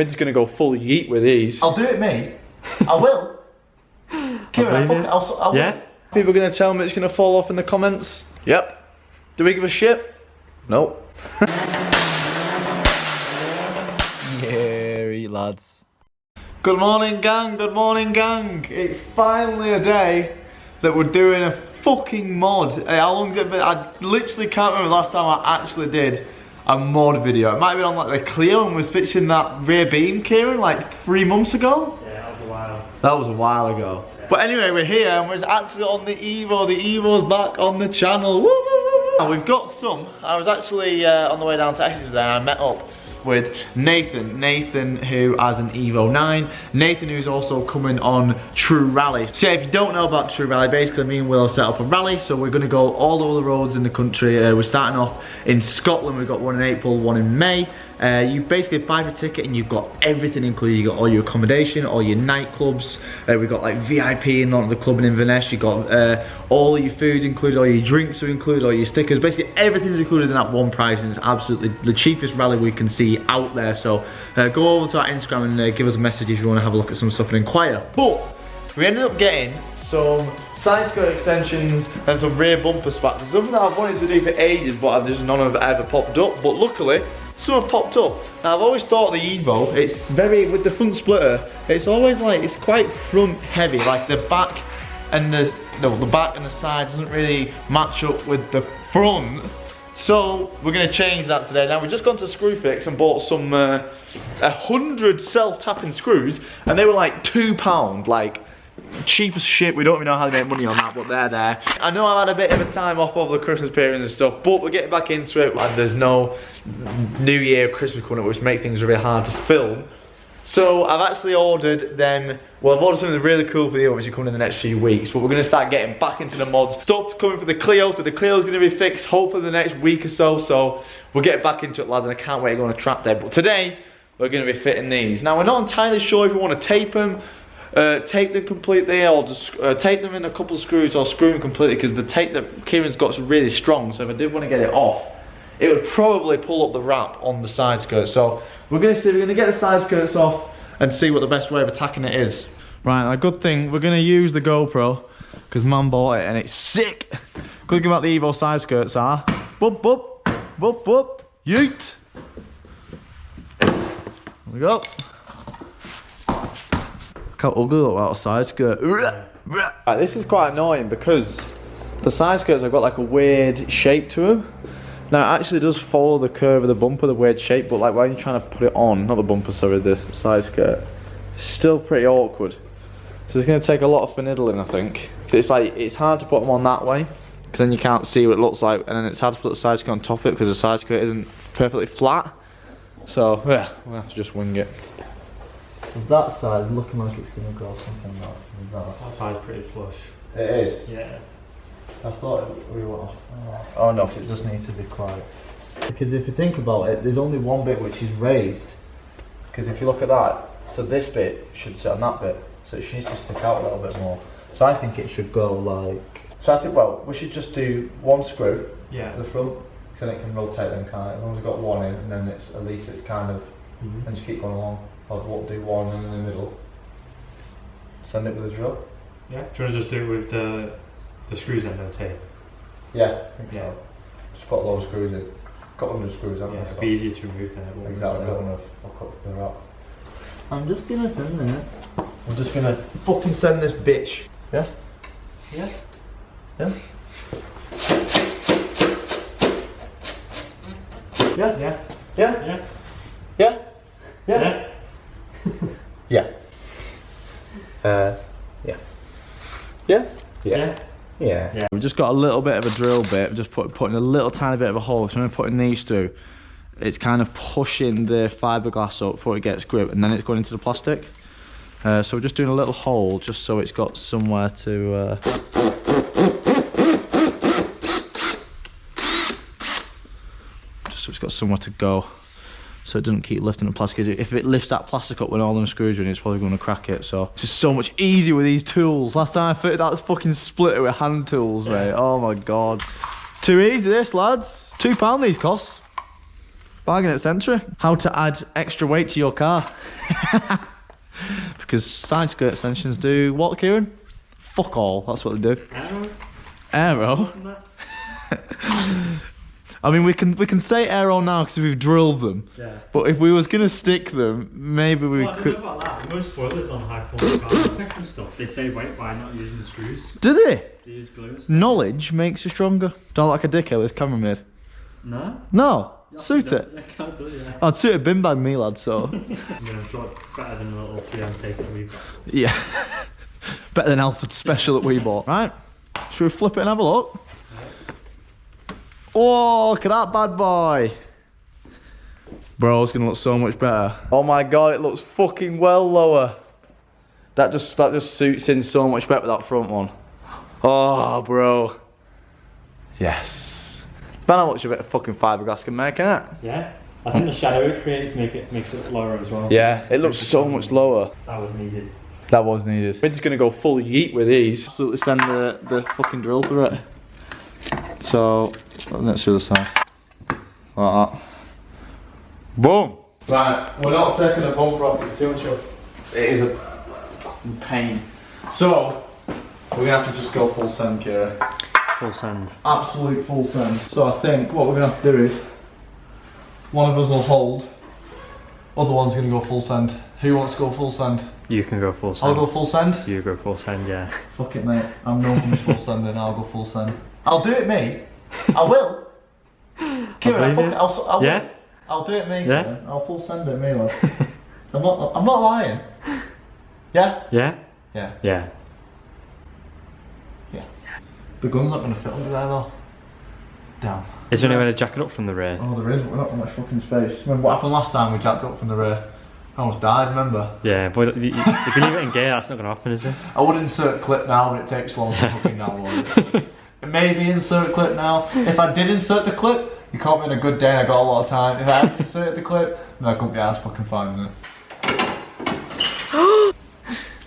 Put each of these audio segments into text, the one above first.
We're just gonna go full yeet with these. I'll do it, mate. I will. Kieran, I'll yeah? People are gonna tell me it's gonna fall off in the comments. Yep. Do we give a shit? Nope. Yeah, lads. Good morning, gang. Good morning, gang. It's finally a day that we're doing a fucking mod. How long's it been? I literally can't remember the last time I actually did a mod video. It might have been on like the Clio and was fixing that rear beam, Kieran, like 3 months ago. Yeah, that was a while. That was a while ago. Yeah. But anyway, we're here and we're actually on the Evo. The Evo's back on the channel. Woo, woo, woo. We've got some. I was actually on the way down to Exeter today and I met up with Nathan who has an Evo 9, Nathan who's also coming on True Rally. So yeah, if you don't know about True Rally, basically me and Will set up a rally, so we're going to go all over the roads in the country. We're starting off in Scotland, we've got one in April, one in May. You basically buy a ticket and you've got everything included. You got all your accommodation, all your nightclubs. We've got like VIP in the club in Inverness. You got all your foods included, all your drinks are included, all your stickers. Basically everything's included in that one price, and it's absolutely the cheapest rally we can see out there. So go over to our Instagram and give us a message if you want to have a look at some stuff and inquire. But we ended up getting some side skirt extensions and some rear bumper spats. It's something that I've wanted to do for ages, but none have ever popped up. But luckily, some have popped up. Now I've always thought the Evo, it's very, with the front splitter, it's always like, it's quite front heavy. Like the back and the back and the side doesn't really match up with the front. So we're gonna change that today. Now we've just gone to Screwfix and bought some 100 self-tapping screws, and they were like £2, like cheap as shit. We don't even know how to make money on that, but they're there. I know I've had a bit of a time off over the Christmas period and stuff, but we're getting back into it, and there's no New Year, Christmas coming up, which make things really hard to film. So I've actually ordered them. Well, I've ordered something really cool for the which will come in the next few weeks, but we're going to start getting back into the mods. Stuff's coming for the Clio, so the Clio's going to be fixed hopefully the next week or so. So we'll get back into it, lads, and I can't wait to go on a trap day. But today we're going to be fitting these. Now we're not entirely sure if we want to tape them completely, or just tape them in a couple of screws, or screw them completely, because the tape that Kieran's got is really strong. So if I did want to get it off, it would probably pull up the wrap on the side skirt. So we're going to get the side skirts off and see what the best way of attacking it is. Right, a good thing, we're going to use the GoPro, because Mum bought it and it's sick. Good thing about the Evo side skirts are, boop, boop, boop, boop, yeet. There we go. Look how ugly look that side skirt. Right, this is quite annoying because the side skirts have got like a weird shape to them. Now it actually does follow the curve of the bumper, the weird shape, but like when you're trying to put it on, not the bumper, sorry, the side skirt, it's still pretty awkward. So it's going to take a lot of finagling, I think. It's like, it's hard to put them on that way, because then you can't see what it looks like, and then it's hard to put the side skirt on top of it, because the side skirt isn't perfectly flat. So yeah, we'll have to just wing it. So that side is looking like it's going to go something like that. That side's pretty flush. It is? Yeah. I thought we were. Oh no, because it just needs to be quiet. Because if you think about it, there's only one bit which is raised. Because if you look at that, so this bit should sit on that bit, so it needs to stick out a little bit more. So I think it should go like. So I think, well, we should just do one screw. Yeah. At the front, because then it can rotate them, can't it? As long as we've got one in, and then it's at least it's kind of, and just keep going along. Or we'll do one and in the middle. Send it with a drill. Yeah. Do you want to just do it with the screws and no tape? Yeah, I think so. Just put a load of screws in. Got 100 screws, haven't we? It'd be easier to remove than it will. Exactly, got enough. I'll cut the wrap. I'm just gonna send it. I'm just gonna fucking send this bitch. Yeah? Yeah? Yeah? Yeah? Yeah. Yeah? Yeah. Yeah? Yeah. Yeah. Yeah. Yeah. Yeah? Yeah. Yeah. Yeah. We've just got a little bit of a drill bit, just putting a little tiny bit of a hole. So when we're putting these through, it's kind of pushing the fiberglass up before it gets grip, and then it's going into the plastic. So we're just doing a little hole just so it's got somewhere to just so it's got somewhere to go, so it doesn't keep lifting the plastic. If it lifts that plastic up when all them screws are in, it's probably going to crack it. So it's just so much easier with these tools. Last time I fitted out this fucking splitter with hand tools, mate. Oh my god. Too easy this, lads. £2 these costs. Bargain at Century. How to add extra weight to your car. Because side skirt extensions do what, Kieran? Fuck all, that's what they do. Aero? I mean, we can say aero now because we've drilled them. Yeah. But if we was gonna stick them, maybe we could. I don't know about that. Most spoilers on high quality cars and stuff, they save weight by not using screws. Do they? They use glue. Knowledge makes you stronger. Don't like a dickhead this camera made. No. No. Suit it. Yeah, can't do, yeah. I'd suit a bin bag, me lad. So. I'm sure it's better than the little 3M tape that we've got. Yeah. Better than Alfred's special that we bought. Right. Should we flip it and have a look? Oh, look at that bad boy. Bro, it's gonna look so much better. Oh my god, it looks fucking well lower. That just suits in so much better with that front one. Oh, bro. Yes. It's about how much of it a fucking fiberglass can make, innit? Yeah. I think the shadow it creates makes it lower as well. Yeah, it looks so much lower. That was needed. That was needed. We're just gonna go full yeet with these. Absolutely send the fucking drill through it. So, let's do the side. Like that. Boom! Right, we're not taking a bumper off, it's too much of it is a fucking pain. So, we're gonna have to just go full send, Kira. Full send. Absolute full send. So I think what we're gonna have to do is, one of us will hold, other one's gonna go full send. Who wants to go full send? You can go full send. I'll go full send? You go full send, yeah. Fuck it, mate. I'm known for my full send and I'll go full send. I'll do it me. I will. Kieran, I'll yeah? I'll do it me. Yeah? Kieran. I'll full send it me, lad. I'm not lying. Yeah? Yeah? Yeah. Yeah. Yeah. The gun's not going to fit under there though. Damn. Is there any way to jack it up from the rear? Oh, there is, but we're not got much fucking space. Remember what happened last time we jacked up from the rear? I almost died, remember? Yeah, but if you leave it in gear, that's not going to happen, is it? I would insert clip now, but it takes long to fucking download it. Maybe insert clip now. If I did insert the clip, you caught me on a good day and I got a lot of time. If I hadn't inserted the clip, then I couldn't be asked fucking finding it.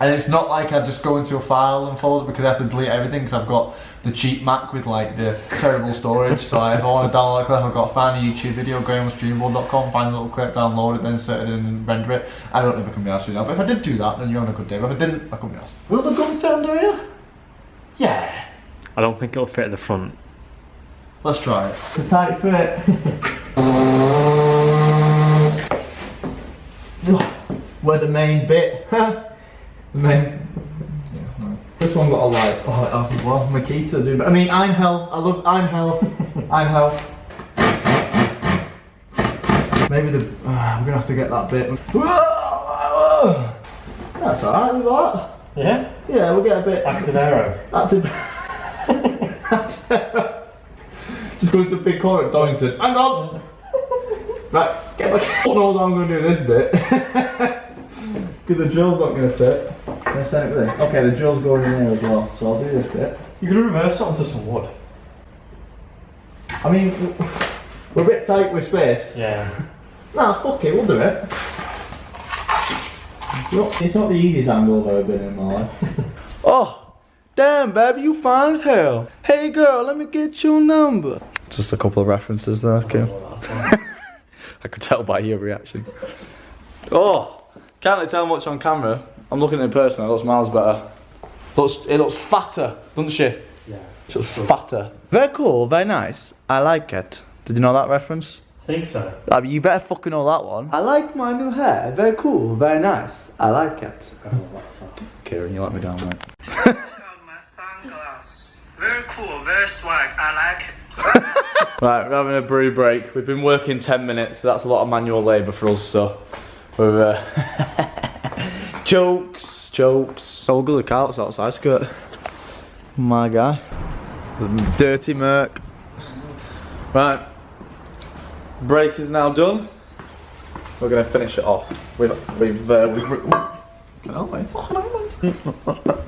And it's not like I just go into a file and folder because I have to delete everything because I've got the cheap Mac with like the terrible storage. So if I want to download a clip, I've got to find a YouTube video, go on streamboard.com, find a little clip, download it, then insert it in and render it. I don't know if I can be asked to do that, but if I did do that, then you're on a good day. But if I didn't, I couldn't be asked. Will the gun fit under here? Yeah. I don't think it'll fit at the front. Let's try it. It's a tight fit. Where the main bit. The main. Yeah, right. This one got a light. Oh, it has as well. Makita do. I mean, Einhell. I love Einhell. Einhell. Maybe the. We're gonna have to get that bit. That's alright. Look at that. Yeah. Yeah, we'll get a bit. Active aero. Active. Just going to a big corner at Donington. Hang on! Right, get back. I don't know how I'm going to do this bit. Because the drill's not going to fit. Can I send it with this? Okay, the drill's going in there as well, so I'll do this bit. You're going to reverse it onto some wood. I mean, we're a bit tight with space. Yeah. Nah, fuck it, we'll do it. It's not the easiest angle I've ever been in my life. Oh! Damn, baby, you fine as hell. Hey, girl, let me get your number. Just a couple of references there, okay. I could tell by your reaction. Oh, can't really tell much on camera. I'm looking at it in person, it looks miles better. It looks fatter, doesn't she? Yeah. She looks fatter. Very cool, very nice. I like it. Did you know that reference? I think so. I mean, you better fucking know that one. I like my new hair. Very cool, very nice. I like it. I love that song. Kieran, you let me down, mate. Very cool, very swag, I like it. Right, we're having a brew break. We've been working 10 minutes, so that's a lot of manual labour for us, so we're jokes. Oh, good look out, it's outside skirt. My guy. The dirty Merc. Right. Break is now done. We're gonna finish it off.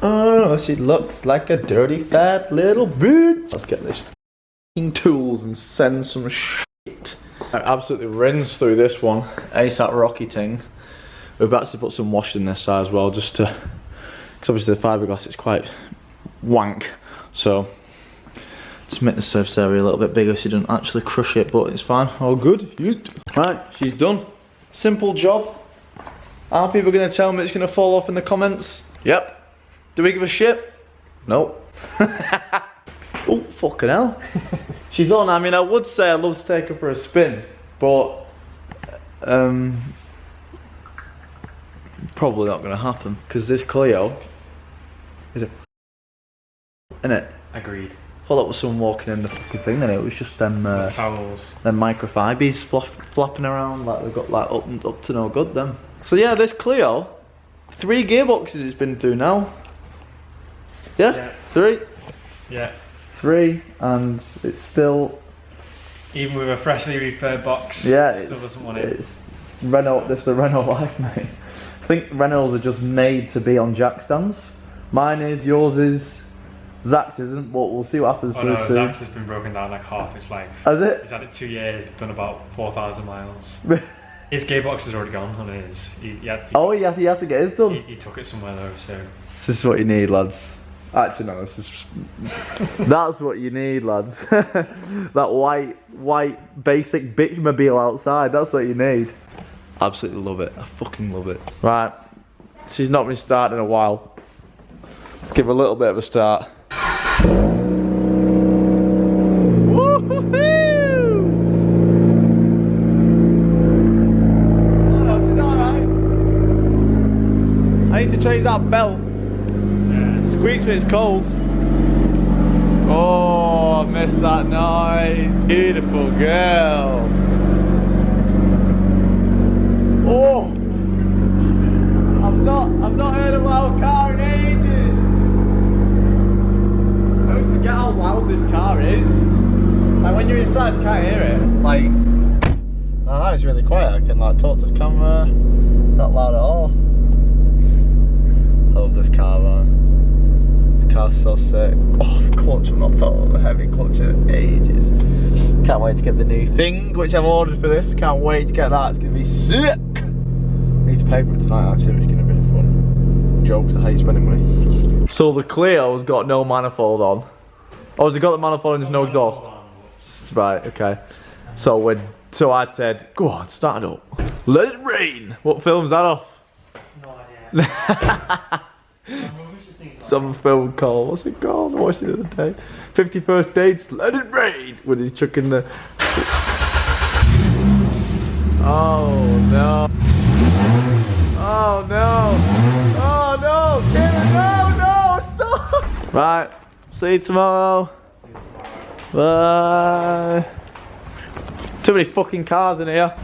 Oh, she looks like a dirty fat little bitch. Let's get this tools and send some shit. I absolutely rinsed through this one. ASAP Rocky ting. We've actually put some wash in this side as well, just to, because obviously the fiberglass is quite wank. So Just make the surface area a little bit bigger so you don't actually crush it, but it's fine. All good. Yeet. Right, she's done. Simple job. Are people going to tell me it's going to fall off in the comments? Yep. Do we give a shit? Nope. Oh, fucking hell. She's on. I mean, I would say I'd love to take her for a spin, but probably not going to happen because this Clio is a innit? Agreed. I thought that was someone walking in the fucking thing, then it was just them towels. Them microfibers flapping around like they've got like up to no good them. So yeah, this Clio, 3 gearboxes it's been through now. Yeah? 3? Yeah. 3, and it's still... Even with a freshly refurbed box, yeah, it still doesn't want it. It's Renault, this is the Renault life, mate. I think Renaults are just made to be on jack stands. Mine is, yours is, Zach's isn't, but we'll see what happens to this soon. Zach's has been broken down like half its life. Has it? He's had it 2 years, done about 4,000 miles. His gearbox is already gone on his. He had to get his done. He took it somewhere though, so... This is what you need, lads. Actually, no, this is... That's what you need, lads. That white, basic bitch-mobile outside, that's what you need. Absolutely love it. I fucking love it. Right, she's not been started in a while. Let's give her a little bit of a start. I need to change that belt. Yeah. Squeaks when it's cold. Oh, I missed that noise. Beautiful girl. Oh, I've not heard a loud car in ages. I always forget how loud this car is. Like when you're inside, you can't hear it. Like, oh, it's really quiet. I can like talk to the camera. It's not loud at all. I love this car, man. This car's so sick. Oh, the clutch, I've not felt a heavy clutch in ages. Can't wait to get the new thing, which I've ordered for this. Can't wait to get that, it's going to be sick. I need to pay for it tonight, actually, which is going to be fun. Jokes, I hate spending money. So the Clio's got no manifold on. Oh, has it got the manifold and there's no exhaust? Right, okay. So I said, go on, start it up. Let it rain. What film's that off? No idea. Some film called, what's it called? I watched it the other day. 51st Dates, Let It Rain! When he's chucking the... Oh no. Oh no. Oh no, Kieran, no, stop! Right, see you tomorrow. Bye. Too many fucking cars in here.